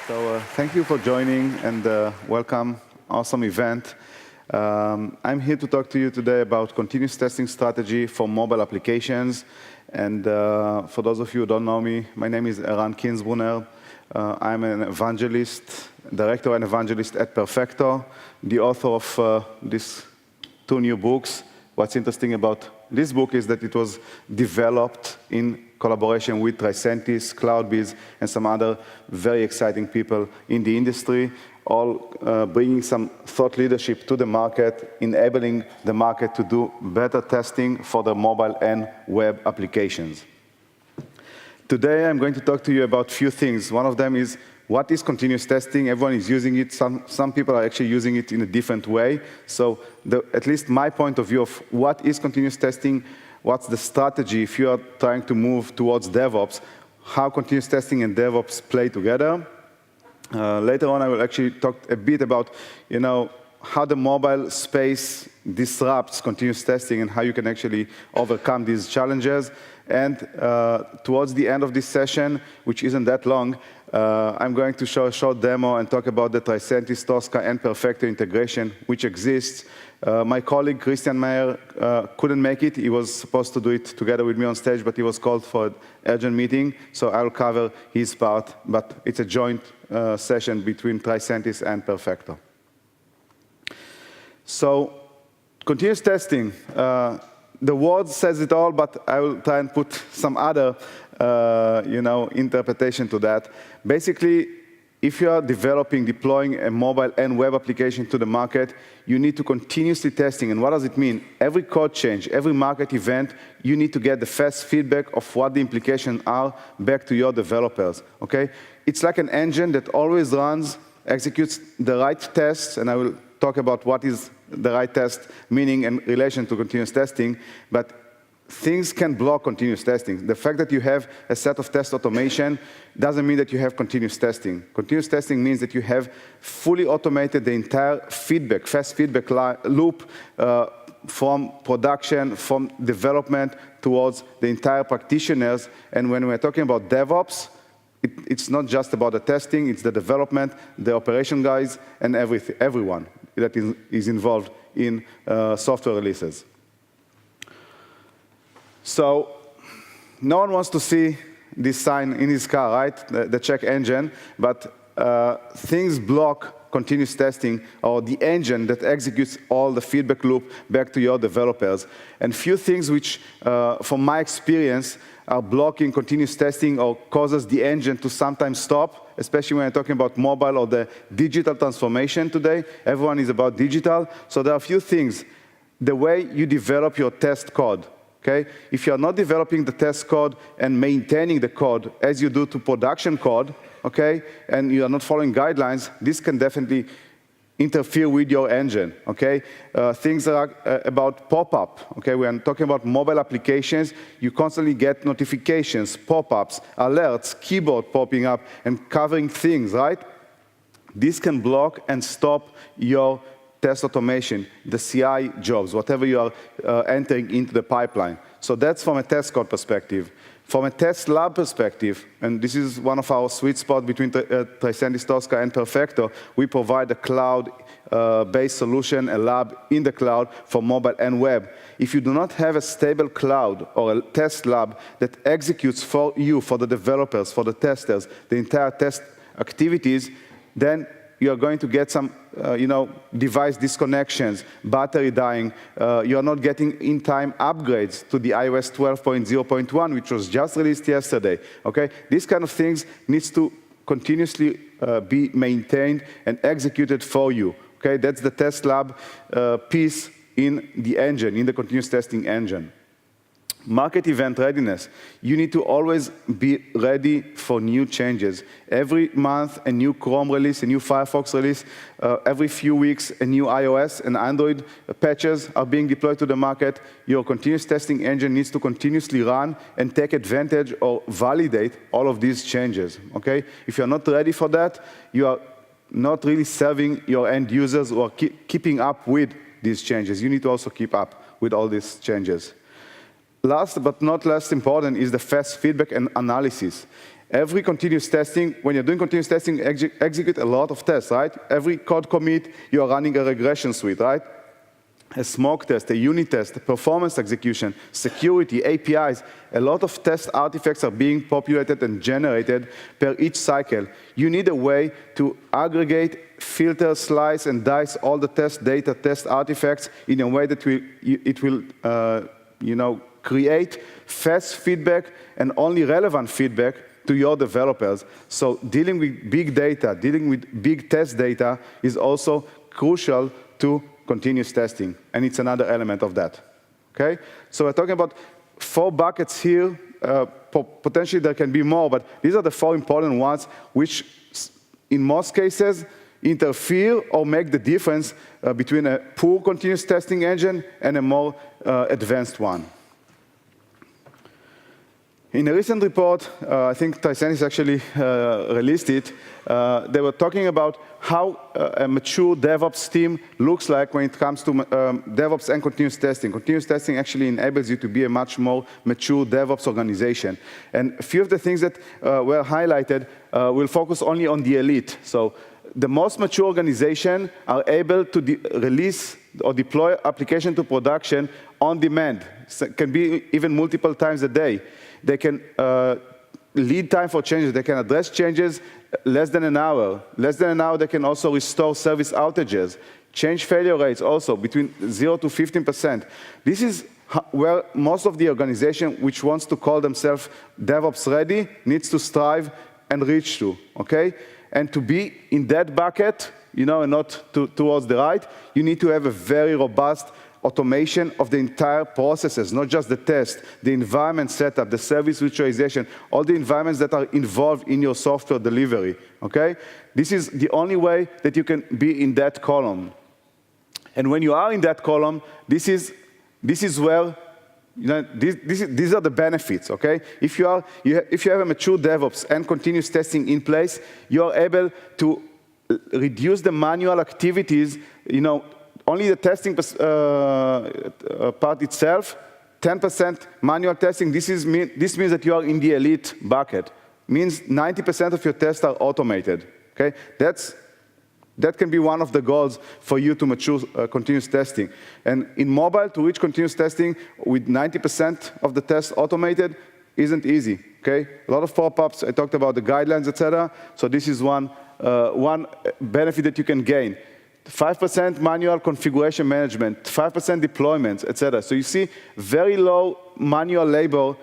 Thank you for joining and welcome. Awesome event. I'm here to talk to you today about continuous testing strategy for mobile applications. And for those of you who don't know me, my name is Kinsbruner. I'm an evangelist, director and evangelist at Perfecto, the author of these two new books. What's interesting about this book is that it was developed in collaboration with Tricentis, CloudBees, and some other very exciting people in the industry, all bringing some thought leadership to the market, enabling the market to do better testing for the mobile and web applications. Today, I'm going to talk to you about a few things. One of them is, what is continuous testing? Everyone is using it. Some people are actually using it in a different way. So at least my point of view of what is continuous testing, what's the strategy if you are trying to move towards DevOps, how continuous testing and DevOps play together. Later on, I will actually talk a bit about, how the mobile space disrupts continuous testing and how you can actually overcome these challenges. And towards the end of this session, which isn't that long, I'm going to show a short demo and talk about the Tricentis, Tosca, and Perfecto integration, which exists. My colleague, Christian Meyer, couldn't make it. He was supposed to do it together with me on stage, but he was called for an urgent meeting, so I'll cover his part. But it's a joint session between Tricentis and Perfecto. So, continuous testing. The word says it all, but I will try and put some other, interpretation to that. Basically, if you are deploying a mobile and web application to the market, you need to continuously testing. And what does it mean? Every code change, every market event, you need to get the fast feedback of what the implications are back to your developers, okay? It's like an engine that always runs, executes the right tests, and I will talk about what is the right test meaning in relation to continuous testing, but things can block continuous testing. The fact that you have a set of test automation doesn't mean that you have continuous testing. Continuous testing means that you have fully automated the entire feedback, fast feedback loop from production, from development towards the entire practitioners. And when we're talking about DevOps, it's not just about the testing, it's the development, the operation guys, and everyone that is involved in software releases. So no one wants to see this sign in his car, right? The check engine, but things block continuous testing, or the engine that executes all the feedback loop back to your developers. And few things which, from my experience, are blocking continuous testing or causes the engine to sometimes stop, especially when you're talking about mobile or the digital transformation today. Everyone is about digital. So there are a few things. The way you develop your test code, okay? If you're not developing the test code and maintaining the code as you do to production code, okay, and you are not following guidelines, this can definitely interfere with your engine, okay? Things are about pop-up, okay? When talking about mobile applications, you constantly get notifications, pop-ups, alerts, keyboard popping up and covering things, right? This can block and stop your test automation, the CI jobs, whatever you are entering into the pipeline. So that's from a test code perspective. From a test lab perspective, and this is one of our sweet spots between Tricentis, Tosca, and Perfecto, we provide a cloud-based solution, a lab in the cloud for mobile and web. If you do not have a stable cloud or a test lab that executes for you, for the developers, for the testers, the entire test activities, then you are going to get some, device disconnections, battery dying. You are not getting in-time upgrades to the iOS 12.0.1, which was just released yesterday, okay? These kind of things needs to continuously be maintained and executed for you, okay? That's the test lab piece in the engine, in the continuous testing engine. Market event readiness. You need to always be ready for new changes. Every month, a new Chrome release, a new Firefox release. Every few weeks, a new iOS and Android patches are being deployed to the market. Your continuous testing engine needs to continuously run and take advantage or validate all of these changes, okay? If you're not ready for that, you are not really serving your end users who are keeping up with these changes. You need to also keep up with all these changes. Last but not less important is the fast feedback and analysis. Every continuous testing, when you're doing continuous testing, execute a lot of tests, right? Every code commit, you're running a regression suite, right? A smoke test, a unit test, performance execution, security, APIs. A lot of test artifacts are being populated and generated per each cycle. You need a way to aggregate, filter, slice, and dice all the test data, test artifacts in a way that it will create fast feedback and only relevant feedback to your developers. So dealing with big data, dealing with big test data is also crucial to continuous testing, and it's another element of that, okay? So we're talking about 4 buckets here. Potentially there can be more, but these are the 4 important ones which, in most cases, interfere or make the difference between a poor continuous testing engine and a more advanced one. In a recent report, I think Tysenis actually released it, they were talking about how a mature DevOps team looks like when it comes to DevOps and continuous testing. Continuous testing actually enables you to be a much more mature DevOps organization. And a few of the things that were highlighted will focus only on the elite. So the most mature organizations are able to release or deploy application to production on demand. So it can be even multiple times a day. They can lead time for changes. They can address changes less than an hour. Less than an hour, they can also restore service outages. Change failure rates also between 0 to 15%. This is where most of the organization which wants to call themselves DevOps ready needs to strive and reach to, okay? And to be in that bucket, and not towards the right, you need to have a very robust automation of the entire processes, not just the test, the environment setup, the service virtualization, all the environments that are involved in your software delivery, okay? This is the only way that you can be in that column. And when you are in that column, this is where, these are the benefits, okay? If you have a mature DevOps and continuous testing in place, you are able to reduce the manual activities, only the testing part itself, 10% manual testing, this means that you are in the elite bucket. Means 90% of your tests are automated, okay? That can be one of the goals for you to mature continuous testing. And in mobile, to reach continuous testing with 90% of the tests automated isn't easy, okay? A lot of pop-ups, I talked about the guidelines, etc. So this is one benefit that you can gain. 5% manual configuration management, 5% deployments, etc. So you see very low manual labor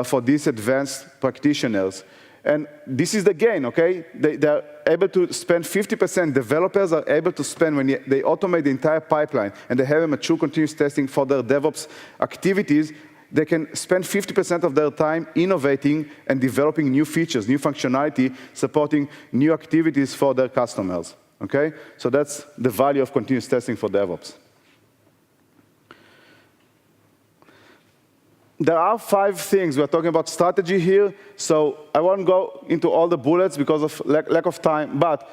for these advanced practitioners. And this is the gain, okay? They're able to spend 50%, developers are able to spend when they automate the entire pipeline and they have a mature continuous testing for their DevOps activities, they can spend 50% of their time innovating and developing new features, new functionality, supporting new activities for their customers. Okay? So that's the value of continuous testing for DevOps. There are 5 things. We're talking about strategy here, so I won't go into all the bullets because of lack of time, but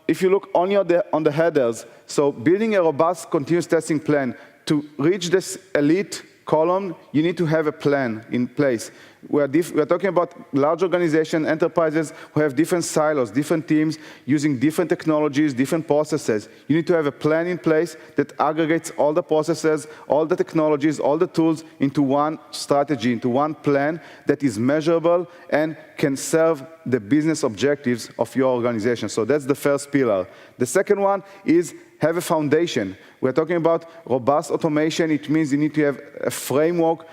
if you look only on the headers, so building a robust continuous testing plan to reach this elite column, you need to have a plan in place. We're talking about large organizations, enterprises who have different silos, different teams, using different technologies, different processes. You need to have a plan in place that aggregates all the processes, all the technologies, all the tools into one strategy, into one plan that is measurable and can serve the business objectives of your organization. So that's the first pillar. The second one is have a foundation. We're talking about robust automation. It means you need to have a framework.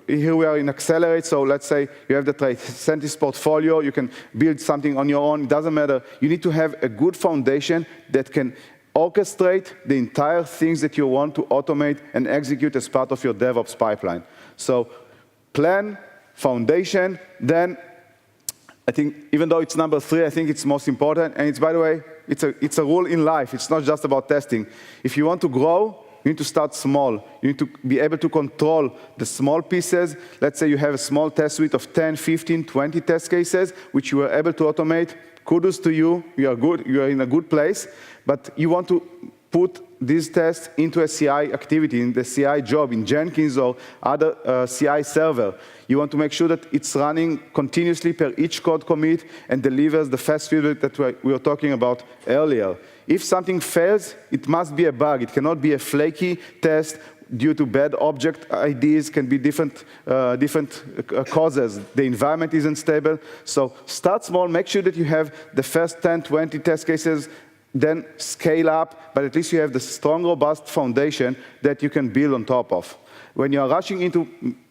Here we are in Accelerate, so let's say you have the Tricentis portfolio, you can build something on your own, it doesn't matter. You need to have a good foundation that can orchestrate the entire things that you want to automate and execute as part of your DevOps pipeline. So plan, foundation, then I think even though it's number 3, I think it's most important, and it's, by the way, it's a rule in life. It's not just about testing. If you want to grow, you need to start small. You need to be able to control the small pieces. Let's say you have a small test suite of 10, 15, 20 test cases, which you are able to automate. Kudos to you. You are good. You are in a good place. But you want to put these tests into a CI activity, in the CI job, in Jenkins or other CI server. You want to make sure that it's running continuously per each code commit and delivers the fast feedback that we were talking about earlier. If something fails, it must be a bug. It cannot be a flaky test due to bad object IDs, can be different causes. The environment isn't stable. So start small, make sure that you have the first 10, 20 test cases, then scale up, but at least you have the strong, robust foundation that you can build on top of. When you are rushing into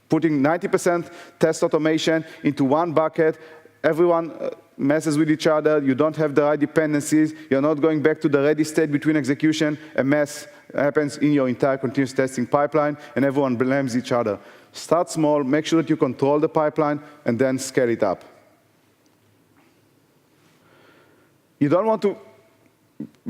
putting 90% test automation into one bucket, everyone messes with each other, you don't have the right dependencies, you're not going back to the ready state between execution, a mess happens in your entire continuous testing pipeline, and everyone blames each other. Start small, make sure that you control the pipeline, and then scale it up. You don't want to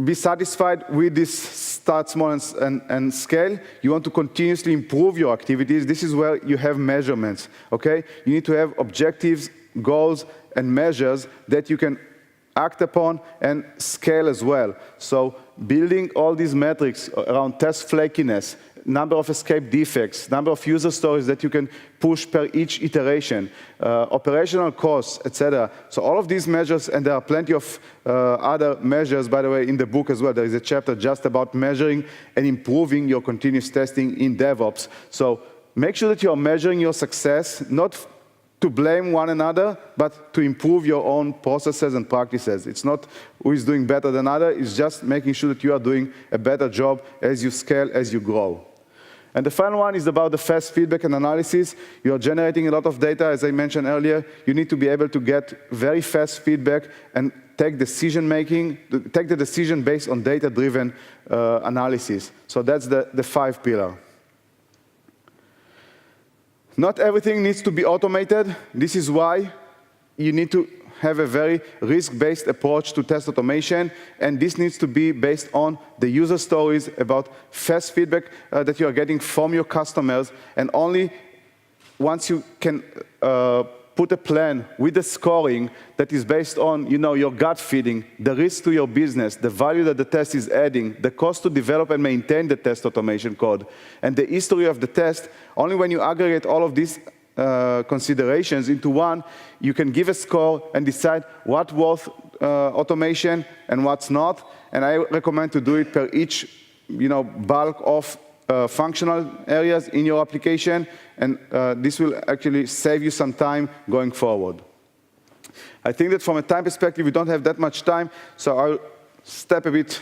be satisfied with this start small and scale. You want to continuously improve your activities. This is where you have measurements, okay? You need to have objectives, goals, and measures that you can act upon and scale as well. So building all these metrics around test flakiness, number of escape defects, number of user stories that you can push per each iteration, operational costs, etc. So all of these measures, and there are plenty of other measures, by the way, in the book as well. There is a chapter just about measuring and improving your continuous testing in DevOps. So make sure that you are measuring your success, not to blame one another, but to improve your own processes and practices. It's not who is doing better than other, it's just making sure that you are doing a better job as you scale, as you grow. And the final one is about the fast feedback and analysis. You are generating a lot of data, as I mentioned earlier. You need to be able to get very fast feedback and take the decision based on data-driven analysis. So that's the 5 pillar. Not everything needs to be automated. This is why you need to have a very risk-based approach to test automation, and this needs to be based on the user stories about fast feedback that you are getting from your customers, and only once you can put a plan with the scoring that is based on, your gut feeling, the risk to your business, the value that the test is adding, the cost to develop and maintain the test automation code, and the history of the test. Only when you aggregate all of these considerations into one, you can give a score and decide what's worth automation and what's not. And I recommend to do it per each, bulk of functional areas in your application, and this will actually save you some time going forward. I think that from a time perspective, we don't have that much time, so I'll step a bit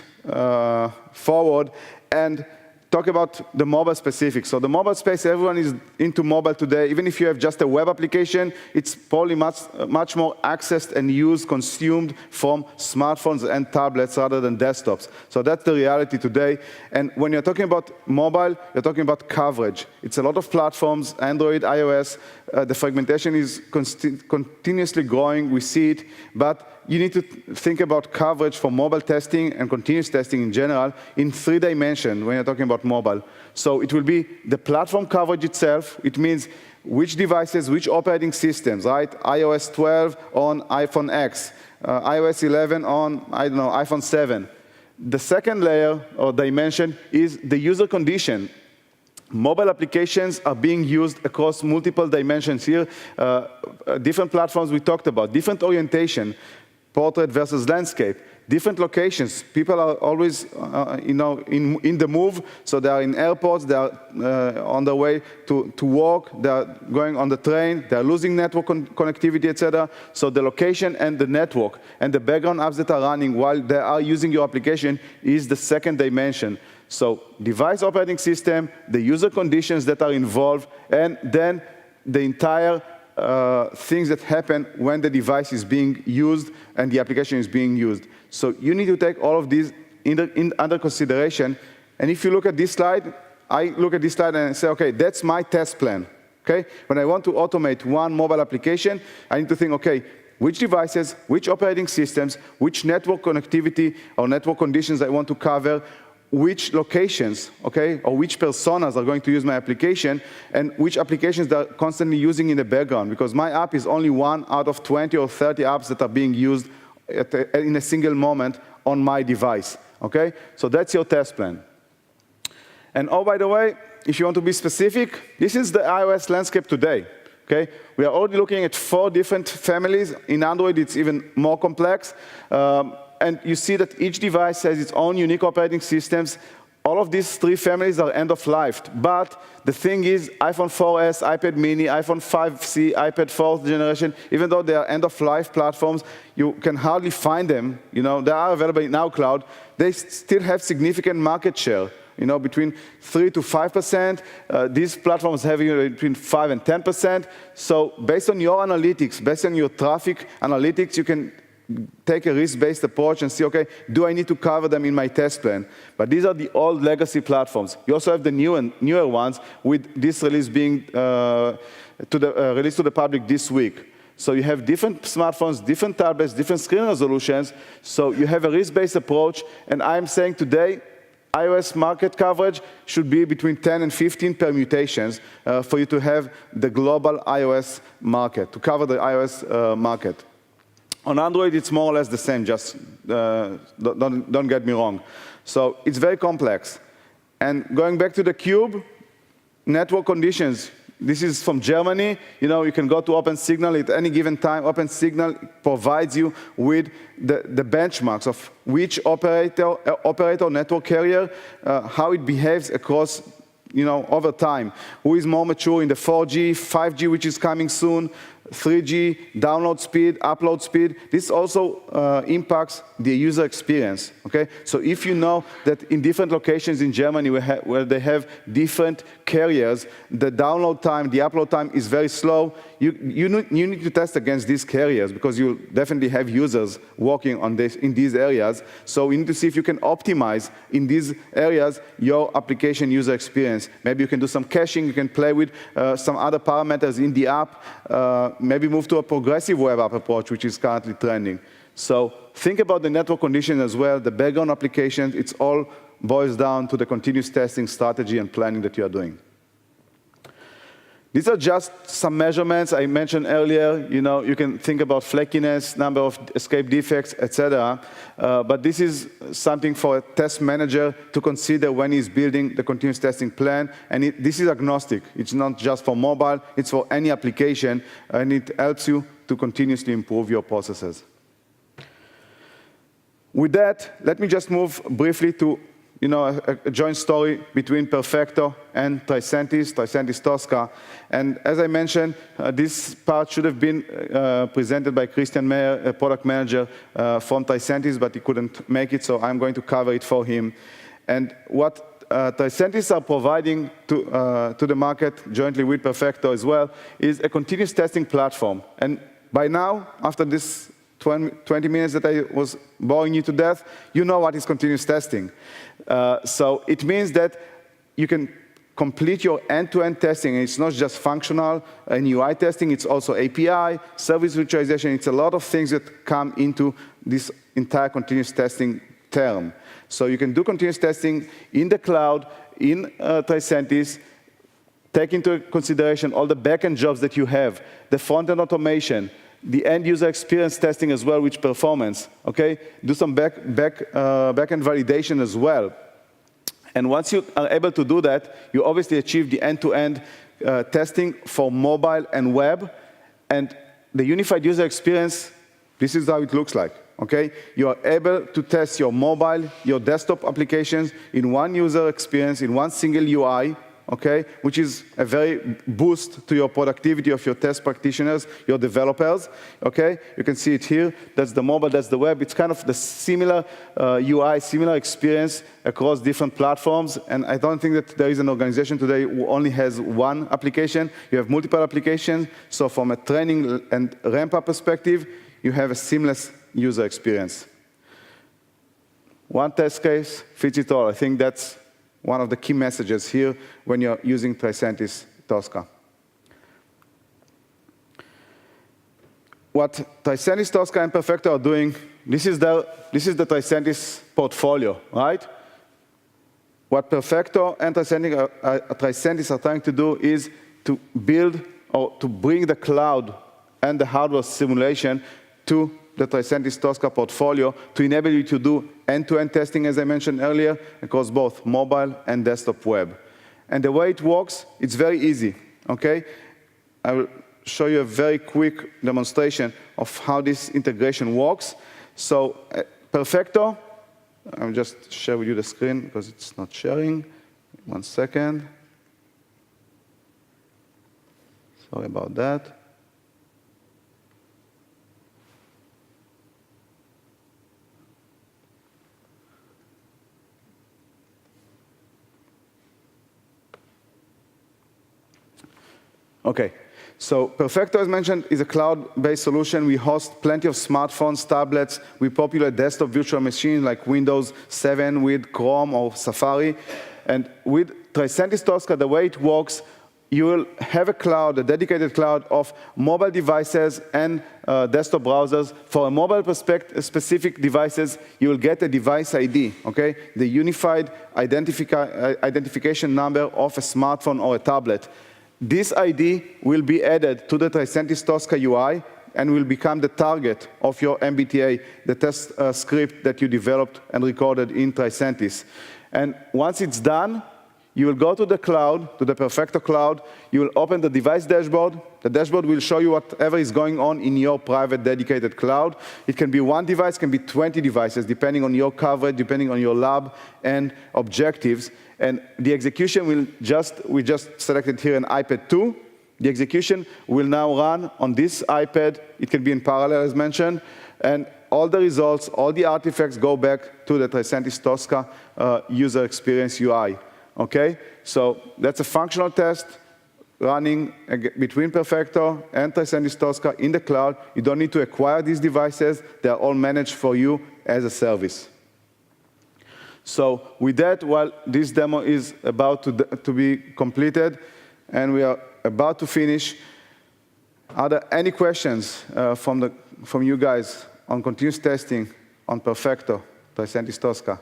forward and talk about the mobile specifics. So the mobile space, everyone is into mobile today. Even if you have just a web application, it's probably much more accessed and used, consumed from smartphones and tablets rather than desktops. So that's the reality today. And when you're talking about mobile, you're talking about coverage. It's a lot of platforms, Android, iOS. The fragmentation is continuously growing. We see it. But you need to think about coverage for mobile testing and continuous testing in general in 3 dimensions when you're talking about mobile. So it will be the platform coverage itself. It means which devices, which operating systems, right? iOS 12 on iPhone X, iOS 11 on, iPhone 7. The second layer or dimension is the user condition. Mobile applications are being used across multiple dimensions here. Different platforms we talked about, different orientation, portrait versus landscape, different locations. People are always, in the move, so they are in airports, they are on their way to work, they are going on the train, they are losing network connectivity, etc. So the location and the network and the background apps that are running while they are using your application is the second dimension. So device operating system, the user conditions that are involved, and then the entire things that happen when the device is being used and the application is being used. So you need to take all of these under consideration. And if you look at this slide, I look at this slide and say, okay, that's my test plan. Okay? When I want to automate one mobile application, I need to think, okay, which devices, which operating systems, which network connectivity or network conditions I want to cover, which locations, okay, or which personas are going to use my application, and which applications they're constantly using in the background, because my app is only one out of 20 or 30 apps that are being used in a single moment on my device, okay? So that's your test plan. And oh, by the way, if you want to be specific, this is the iOS landscape today. Okay? We are already looking at 4 different families. In Android, it's even more complex. And you see that each device has its own unique operating systems. All of these 3 families are end-of-life. But the thing is, iPhone 4S, iPad mini, iPhone 5C, iPad 4th generation, even though they are end-of-life platforms, you can hardly find them. You know, they are available in our cloud. They still have significant market share. You know, between 3 to 5%. These platforms have between 5 and 10%. So based on your analytics, based on your traffic analytics, you can take a risk-based approach and see, okay, do I need to cover them in my test plan? But these are the old legacy platforms. You also have the newer ones, with this release being released to the public this week. So you have different smartphones, different tablets, different screen resolutions. So you have a risk-based approach. And I'm saying today, iOS market coverage should be between 10 and 15 permutations for you to have the global iOS market, to cover the iOS market. On Android, it's more or less the same, just don't get me wrong. So it's very complex. And going back to the cube, network conditions. This is from Germany. You know, you can go to OpenSignal at any given time. OpenSignal provides you with the benchmarks of which operator network carrier, how it behaves across, you know, over time. Who is more mature in the 4G, 5G, which is coming soon, 3G, download speed, upload speed. This also impacts the user experience, okay? So if you know that in different locations in Germany where they have different carriers, the download time, the upload time is very slow, you need to test against these carriers because you definitely have users working on this in these areas. So you need to see if you can optimize in these areas your application user experience. Maybe you can do some caching, you can play with some other parameters in the app, maybe move to a progressive web app approach, which is currently trending. So think about the network conditions as well, the background applications. It's all boils down to the continuous testing strategy and planning that you are doing. These are just some measurements I mentioned earlier. You know, you can think about flakiness, number of escape defects, etc. But this is something for a test manager to consider when he's building the continuous testing plan. And this is agnostic. It's not just for mobile. It's for any application. And it helps you to continuously improve your processes. With that, let me just move briefly to a joint story between Perfecto and Tricentis Tosca. And as I mentioned, this part should have been presented by Christian Meyer, a product manager from Tricentis, but he couldn't make it, so I'm going to cover it for him. And what Tricentis are providing to the market, jointly with Perfecto as well, is a continuous testing platform. And by now, after this 20 minutes that I was boring you to death, you know what is continuous testing. So it means that you can complete your end-to-end testing. And it's not just functional and UI testing, it's also API, service virtualization. It's a lot of things that come into this entire continuous testing term. So you can do continuous testing in the cloud, in Tricentis, take into consideration all the back-end jobs that you have, the front-end automation, the end-user experience testing as well, with performance, okay? Do some back-end validation as well. And once you are able to do that, you obviously achieve the end-to-end testing for mobile and web. And the unified user experience, this is how it looks like, okay? You are able to test your mobile, your desktop applications in one user experience, in one single UI, okay, which is a very boost to your productivity of your test practitioners, your developers, okay? You can see it here. That's the mobile, that's the web. It's kind of the similar UI, similar experience across different platforms. And I don't think that there is an organization today who only has one application. You have multiple applications. So from a training and ramp-up perspective, you have a seamless user experience. One test case fits it all. I think that's one of the key messages here when you're using Tricentis Tosca. What Tricentis Tosca and Perfecto are doing, this is the Tricentis portfolio, right? What Perfecto and Tricentis are trying to do is to build or to bring the cloud and the hardware simulation to the Tricentis Tosca portfolio to enable you to do end-to-end testing, as I mentioned earlier, across both mobile and desktop web. And the way it works, it's very easy, okay? I will show you a very quick demonstration of how this integration works. So, Perfecto, I'll just share with you the screen because it's not sharing. 1 second. Sorry about that. Okay, so Perfecto, as mentioned, is a cloud-based solution. We host plenty of smartphones, tablets. We populate desktop virtual machines like Windows 7 with Chrome or Safari. And with Tricentis Tosca, the way it works, you will have a cloud, a dedicated cloud of mobile devices and desktop browsers. For a mobile specific devices, you will get a device ID, okay? The unified identification number of a smartphone or a tablet. This ID will be added to the Tricentis Tosca UI and will become the target of your MBTA, the test script that you developed and recorded in Tricentis. And once it's done, you will go to the cloud, to the Perfecto cloud. You will open the device dashboard. The dashboard will show you whatever is going on in your private dedicated cloud. It can be 1 device, can be 20 devices, depending on your coverage, depending on your lab and objectives. And the execution will we just selected here an iPad 2. The execution will now run on this iPad. It can be in parallel, as mentioned. And all the results, all the artifacts go back to the Tricentis Tosca user experience UI. Okay? So that's a functional test running between Perfecto and Tricentis Tosca in the cloud. You don't need to acquire these devices. They are all managed for you as a service. So with that, while this demo is about to be completed and we are about to finish, are there any questions from you guys on continuous testing on Perfecto, Tricentis Tosca?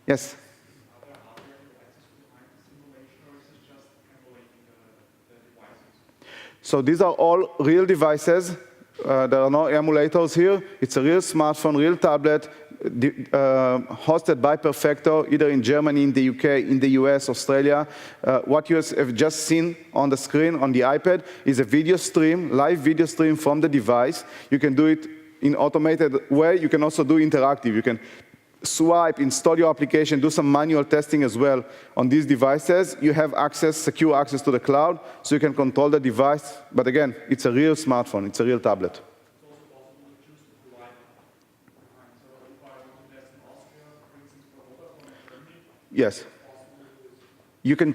Yes? Are there hardware devices behind the simulation, or is it just emulating the devices? So these are all real devices. There are no emulators here. It's a real smartphone, real tablet, hosted by Perfecto, either in Germany, in the UK, in the US, Australia. What you have just seen on the screen on the iPad is a video stream, live video stream from the device. You can do it in automated way. You can also do interactive. You can swipe, install your application, do some manual testing as well on these devices. You have access, secure access to the cloud, so you can control the device. But again, it's a real smartphone, it's a real tablet. It's also possible to choose the provider behind. So if I want to test in Austria, for instance, for Vodafone in Germany, yes. You can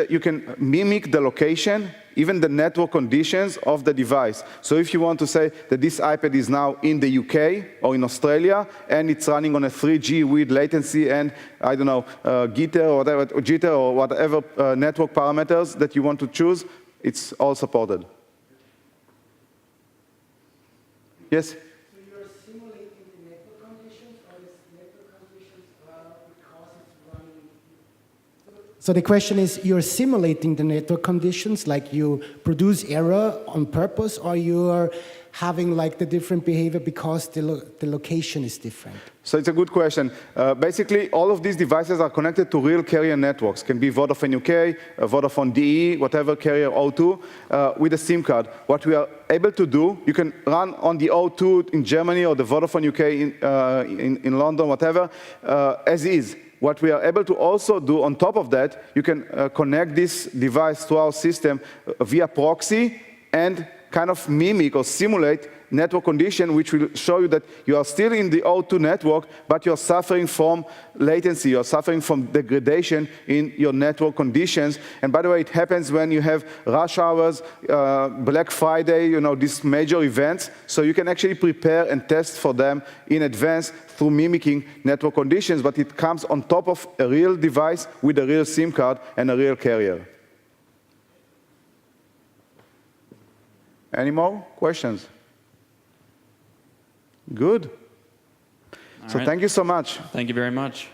you can mimic the location, even the network conditions of the device. So if you want to say that this iPad is now in the UK or in Australia, and it's running on a 3G with latency and, I don't know, jitter or whatever network parameters that you want to choose, it's all supported. Yes? So the question is, you're simulating the network conditions, like you produce error on purpose, or you are having like the different behavior because the location is different? So it's a good question. Basically, all of these devices are connected to real carrier networks. Can be Vodafone UK, Vodafone DE, whatever carrier O2, with a SIM card. What we are able to do, you can run on the O2 in Germany or the Vodafone UK in London, whatever, as is. What we are able to also do on top of that, you can connect this device to our system via proxy and kind of mimic or simulate network condition, which will show you that you are still in the O2 network, but you're suffering from latency, you're suffering from degradation in your network conditions. And by the way, it happens when you have rush hours, Black Friday, you know, these major events. So you can actually prepare and test for them in advance through mimicking network conditions, but it comes on top of a real device with a real SIM card and a real carrier. Any more questions? Good. So thank you so much. Thank you very much.